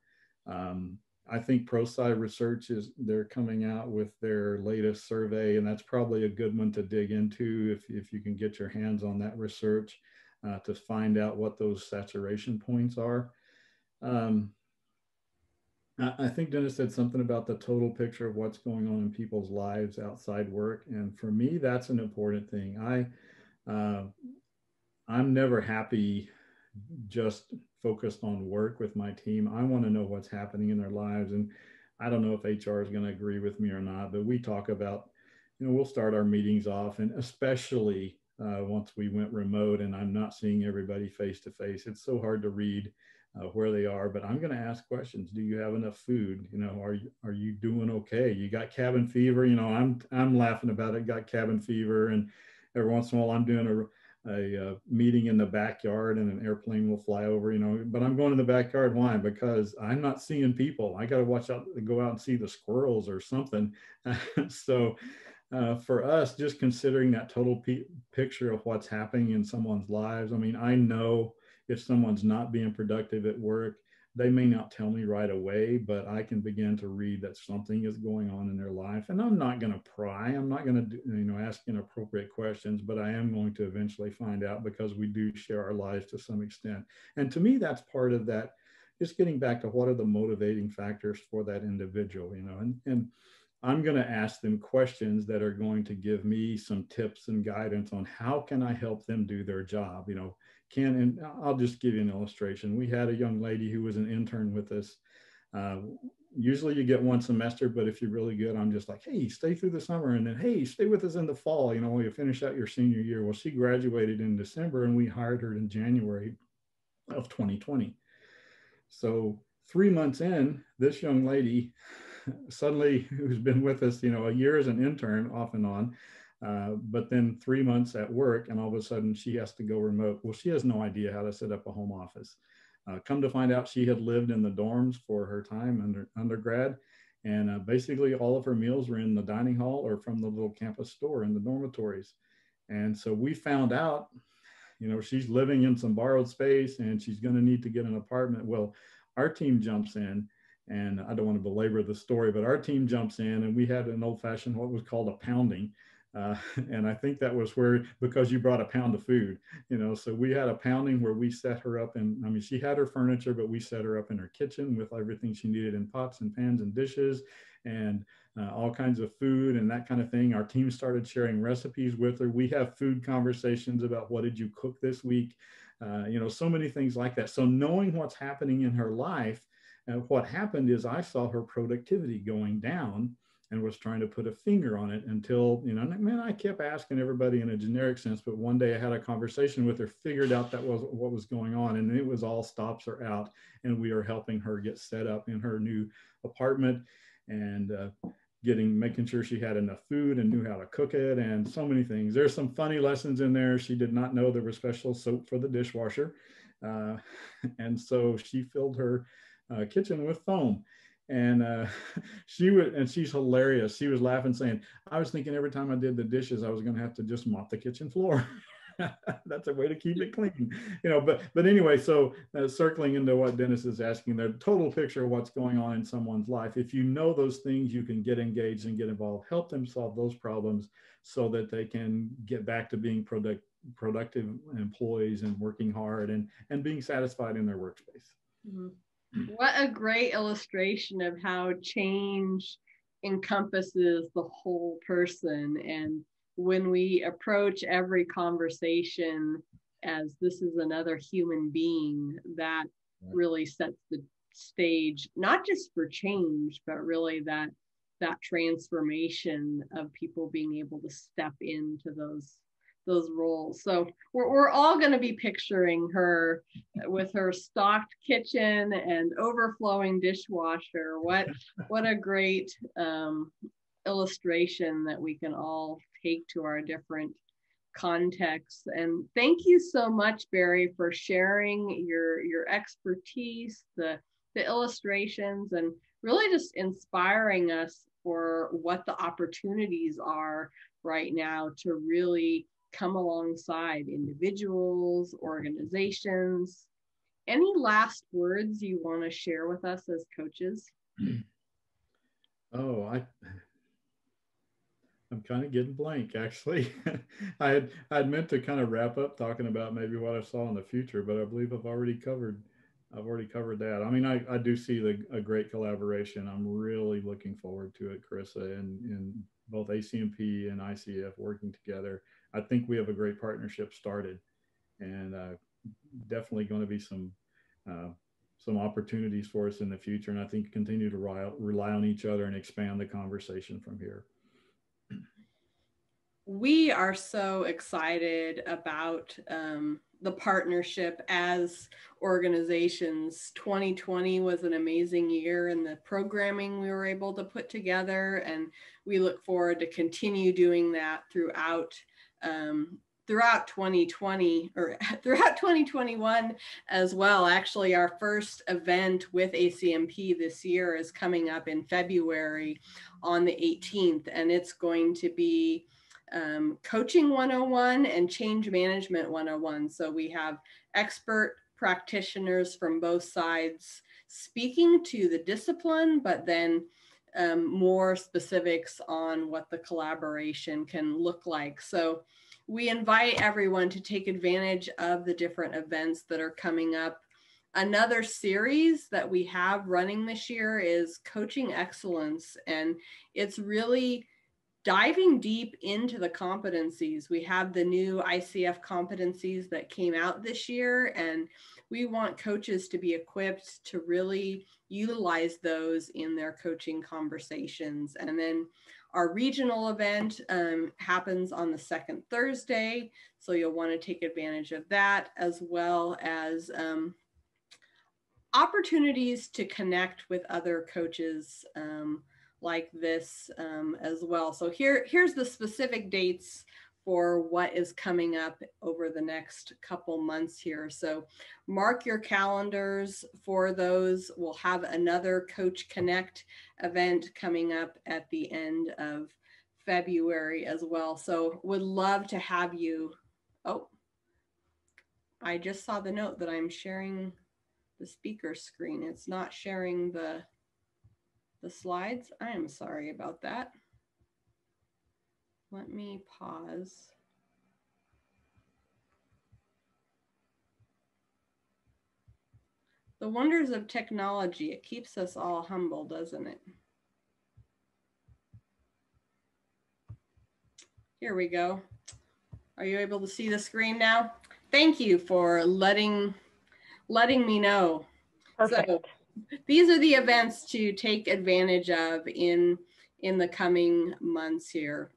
I think ProSci Research they're coming out with their latest survey, and that's probably a good one to dig into if you can get your hands on that research to find out what those saturation points are. I think Dennis said something about the total picture of what's going on in people's lives outside work. And for me, that's an important thing. I'm never happy just focused on work with my team. I want to know what's happening in their lives. And I don't know if HR is going to agree with me or not, but we talk about, we'll start our meetings off, and especially once we went remote and I'm not seeing everybody face to face, it's so hard to read where they are, but I'm going to ask questions. Do you have enough food? Are you doing okay? You got cabin fever? I'm laughing about it, got cabin fever. And every once in a while I'm doing a meeting in the backyard and an airplane will fly over, but I'm going to the backyard. Why? Because I'm not seeing people. I got to watch out, go out and see the squirrels or something. So for us, just considering that total picture of what's happening in someone's lives. I mean, I know if someone's not being productive at work, they may not tell me right away, but I can begin to read that something is going on in their life. And I'm not going to pry. I'm not going to, ask inappropriate questions, but I am going to eventually find out because we do share our lives to some extent. And to me, that's part of that, just getting back to what are the motivating factors for that individual, and I'm going to ask them questions that are going to give me some tips and guidance on how can I help them do their job, and I'll just give you an illustration. We had a young lady who was an intern with us. Usually you get one semester, but if you're really good, I'm just like, hey, stay through the summer. And then, hey, stay with us in the fall, when you finish out your senior year. Well, she graduated in December and we hired her in January of 2020. So 3 months in, this young lady suddenly, who's been with us, a year as an intern off and on, but then 3 months at work, and all of a sudden she has to go remote. Well, she has no idea how to set up a home office. Come to find out, she had lived in the dorms for her time undergrad, and basically all of her meals were in the dining hall or from the little campus store in the dormitories. And so we found out, she's living in some borrowed space and she's going to need to get an apartment. Well, our team jumps in. And I don't want to belabor the story, but our team jumps in and we had an old-fashioned, what was called a pounding. And I think that was where, because you brought a pound of food, so we had a pounding where we set her up, and I mean, she had her furniture, but we set her up in her kitchen with everything she needed in pots and pans and dishes and all kinds of food and that kind of thing. Our team started sharing recipes with her. We have food conversations about what did you cook this week? So many things like that. So knowing what's happening in her life, what happened is I saw her productivity going down and was trying to put a finger on it until, man, I kept asking everybody in a generic sense, but one day I had a conversation with her, figured out that was what was going on, and it was all stops are out, and we are helping her get set up in her new apartment and making sure she had enough food and knew how to cook it, and so many things. There's some funny lessons in there. She did not know there was special soap for the dishwasher. And so she filled her kitchen with foam. And she's hilarious. She was laughing, saying, I was thinking every time I did the dishes, I was going to have to just mop the kitchen floor. That's a way to keep it clean, but anyway, so circling into what Dennis is asking, the total picture of what's going on in someone's life. If you know those things, you can get engaged and get involved, help them solve those problems so that they can get back to being productive employees and working hard and being satisfied in their workspace. Mm-hmm. What a great illustration of how change encompasses the whole person. And when we approach every conversation as this is another human being, that really sets the stage, not just for change, but really that transformation of people being able to step into those roles. So we're all going to be picturing her with her stocked kitchen and overflowing dishwasher. What a great illustration that we can all take to our different contexts. And thank you so much, Barry, for sharing your expertise, the illustrations, and really just inspiring us for what the opportunities are right now to really come alongside individuals, organizations. Any last words you want to share with us as coaches? Oh, I'm kind of getting blank, actually. I'd meant to kind of wrap up talking about maybe what I saw in the future, but I believe I've already covered that. I mean, I do see a great collaboration. I'm really looking forward to it, Carissa, and both ACMP and ICF working together. I think we have a great partnership started, and definitely going to be some opportunities for us in the future. And I think continue to rely on each other and expand the conversation from here. We are so excited about the partnership as organizations. 2020 was an amazing year in the programming we were able to put together, and we look forward to continue doing that throughout 2020 or throughout 2021 as well. Actually, our first event with ACMP this year is coming up in February on the 18th, and it's going to be Coaching 101 and Change Management 101. So we have expert practitioners from both sides speaking to the discipline, but then more specifics on what the collaboration can look like. So we invite everyone to take advantage of the different events that are coming up. Another series that we have running this year is Coaching Excellence, and it's really diving deep into the competencies. We have the new ICF competencies that came out this year, and we want coaches to be equipped to really utilize those in their coaching conversations. And then our regional event happens on the second Thursday, so you'll want to take advantage of that, as well as opportunities to connect with other coaches like this as well. So here's the specific dates for what is coming up over the next couple months here. So mark your calendars for those. We'll have another Coach Connect event coming up at the end of February as well. So would love to have you. Oh, I just saw the note that I'm sharing the speaker screen. It's not sharing the slides. I am sorry about that. let me pause. The wonders of technology, it keeps us all humble, doesn't it? Here we go. Are you able to see the screen now? Thank you for letting me know. Perfect. So these are the events to take advantage of in the coming months here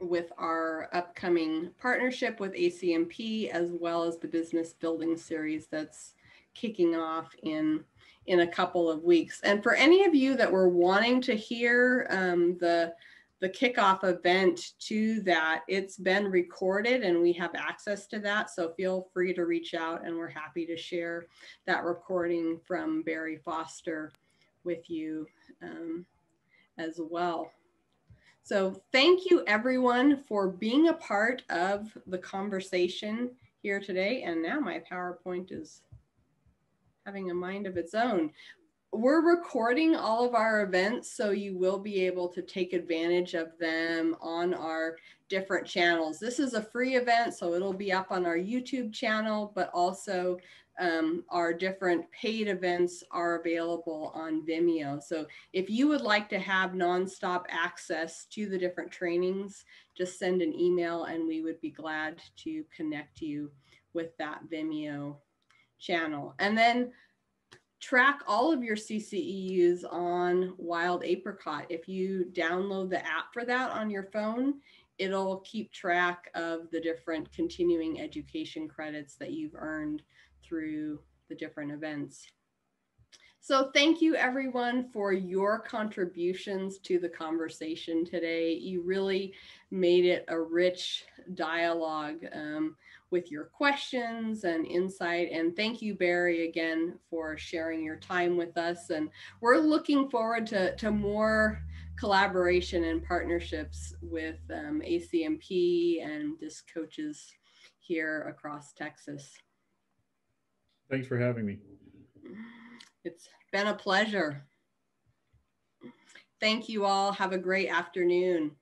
with our upcoming partnership with ACMP, as well as the business building series that's kicking off in a couple of weeks. And for any of you that were wanting to hear the kickoff event to that, it's been recorded and we have access to that. So feel free to reach out and we're happy to share that recording from Barry Foster with you as well. So thank you everyone for being a part of the conversation here today. And now my PowerPoint is having a mind of its own. We're recording all of our events, so you will be able to take advantage of them on our different channels. This is a free event, so it'll be up on our YouTube channel, but also our different paid events are available on Vimeo. So if you would like to have nonstop access to the different trainings, just send an email and we would be glad to connect you with that Vimeo channel. And then track all of your CCEUs on Wild Apricot. If you download the app for that on your phone, it'll keep track of the different continuing education credits that you've earned through the different events. So thank you everyone for your contributions to the conversation today. You really made it a rich dialogue with your questions and insight. And thank you, Barry, again, for sharing your time with us. And we're looking forward to more collaboration and partnerships with ACMP and disc coaches here across Texas. Thanks for having me. It's been a pleasure. Thank you all. Have a great afternoon.